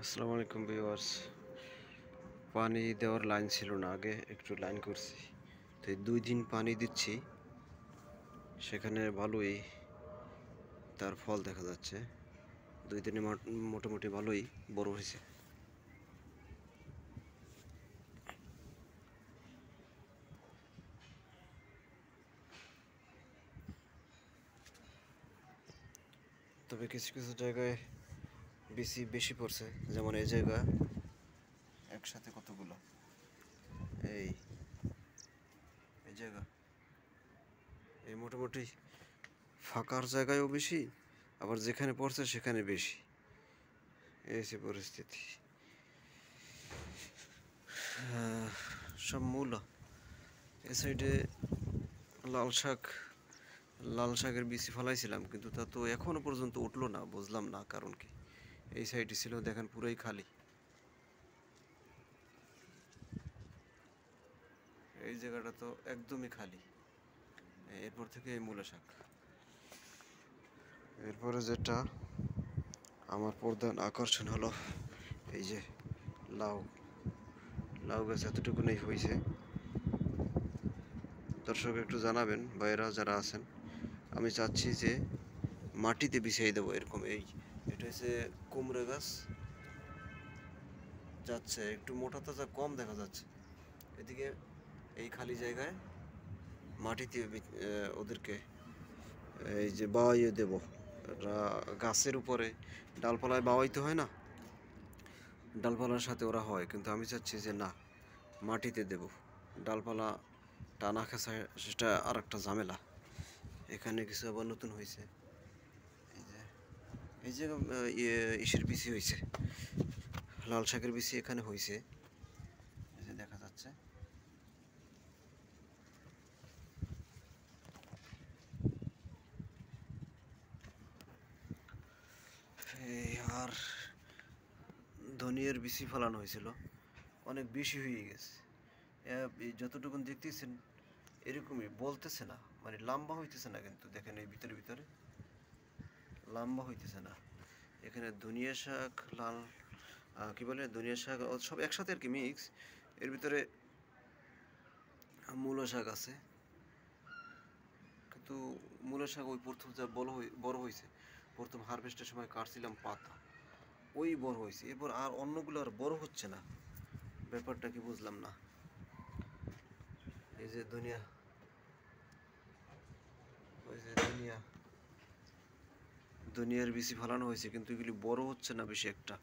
আসসালামু আলাইকুম ভিউয়ার্স। পানি দেওয়ার লাইন ছিল না, আগে একটু লাইন করছি। তো এই 2 দিন পানি দিচ্ছি, সেখানে ভালোই তার ফল দেখা যাচ্ছে। 2 দিনে মোটামুটি ভালোই বড় হয়েছে। তবে কিছু কিছু জায়গায় বেশি পড়ছে, যেমন এই জায়গা একসাথে কতগুলো, এই এই জায়গা, এই মোটামুটি ফাঁকার জায়গায়ও বেশি, আবার যেখানে পড়ছে সেখানে বেশি। এই যে পরিস্থিতি। সব মূলা এ সাইডে লাল শাক, লাল শাকের বীজ ফলাইছিলাম, কিন্তু তা তো এখনো পর্যন্ত উঠলো না, বুঝলাম না কারণ কি। এই সাইডে ছিল, দেখেন পুরাই খালি। এই জায়গাটা তো একদমই খালি। এরপর থেকে এই মূলা শাক। এরপরে যেটা আমার প্রধান আকর্ষণ হলো এই যে লাউ। লাউ গাছ এতটুকু নেই হয়েছে। দর্শক একটু জানাবেন, ভাইয়েরা যারা আছেন, আমি চাচ্ছি যে মাটিতে বিছিয়ে দেবো এরকম। এটা হচ্ছে কুমড়া গাছ, যাচ্ছে একটু মোটা তাজা কম দেখা যাচ্ছে। এদিকে এই খালি জায়গায় মাটিতে ওদেরকে এই যে বাওয়াইয়ে দেবো। গাছের উপরে ডালপালায় বাওয়াইতে হয় না, ডালপালার সাথে ওরা হয়, কিন্তু আমি চাচ্ছি যে না, মাটিতে দেব। ডালপালা টানা খেঁচা সেটা আর একটা ঝামেলা। এখানে কিছু আবার নতুন হয়েছে, এই যে এই যে ইসের বিচি হয়েছে, লাল শাকের বিচি এখানে হয়েছে, এই যে দেখা যাচ্ছে। এই আর ধনিয়ার বিচি ফলানো হয়েছিল, অনেক বেশি হয়ে গেছে। যতটুকু দেখতেছেন এরকমই, বলতেছে না, মানে লম্বা হইতেছে না, কিন্তু দেখেন এই ভিতরে ভিতরে লম্বা হইতেছে না। এখানে ধনিয়া শাক, লাল কি বলে, ধনিয়া শাক সব একসাথে আর কি মিক্স। এর ভিতরে মূলো শাক আছে, কিন্তু মূলো শাক ওই প্রথম যা বড় হয়েছে, প্রথম হারভেস্টের সময় কাটছিলাম পাতা, ওই বড় হয়েছে। এরপর আর অন্যগুলো আর বড় হচ্ছে না, ব্যাপারটা কি বুঝলাম না। এই যে ধনিয়া, ওই যে দুনিয়ার বেশি ফলানো হয়েছে, কিন্তু এগুলি বড় হচ্ছে না বেশি একটা,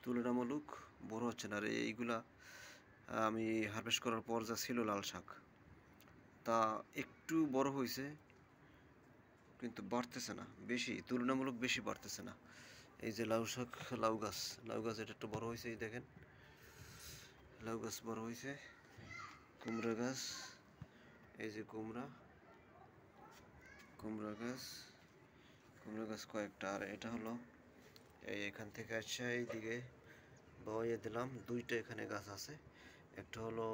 তুলনামূলক বড় হচ্ছে না। আর এইগুলা আমি হারভেস্ট করার পর যা ছিল লাল শাক, তা একটু বড় হয়েছে, কিন্তু বাড়তেছে না বেশি, তুলনামূলক বেশি বাড়তেছে না। এই যে লাউ শাক, লাউ গাছ এটা একটু বড় হয়েছে, এই দেখেন লাউ গাছ বড় হয়েছে। কুমড়া গাছ, এই যে কুমড়া গাছ কয়েকটা। আর এটা হলো এখান থেকে আসছে এইদিকে বয়ে দিলাম, 2টা এখানে গাছ আছে। একটা হলো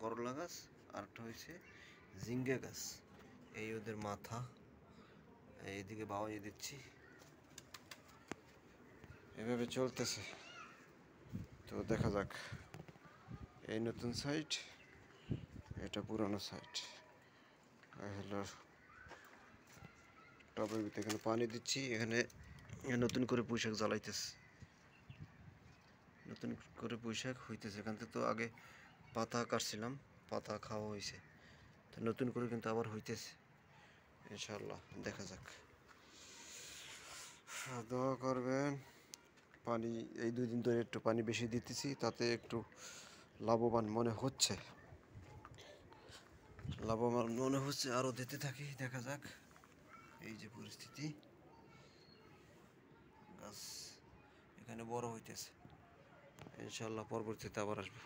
করলা গাছ, আর একটা হয়েছে ঝিঙ্গে গাছ। এই ওদের মাথা, এইদিকে বাওয়াই দিচ্ছি, এভাবে চলতেছে। তো দেখা যাক। এই নতুন সাইট, এটা পুরানো সাইট। হলো টবের ভিতরে এখানে পানি দিচ্ছি, এখানে নতুন করে পুঁইশাক জ্বালাইতেছে, নতুন করে পুঁইশাক হইতেছে। এখান থেকে তো আগে পাতা কাটছিলাম, পাতা খাওয়া হয়েছে, তো নতুন করে কিন্তু আবার হইতেছে ইনশাল্লাহ। দেখা যাক, দোয়া করবেন। পানি এই 2 দিন ধরে একটু পানি বেশি দিতেছি, তাতে একটু লাভবান মনে হচ্ছে, আরও দিতে থাকি, দেখা যাক। এই যে পরিস্থিতি, গাছ এখানে বড় হইতেছে, ইনশাল্লাহ পরবর্তীতে আবার আসবো।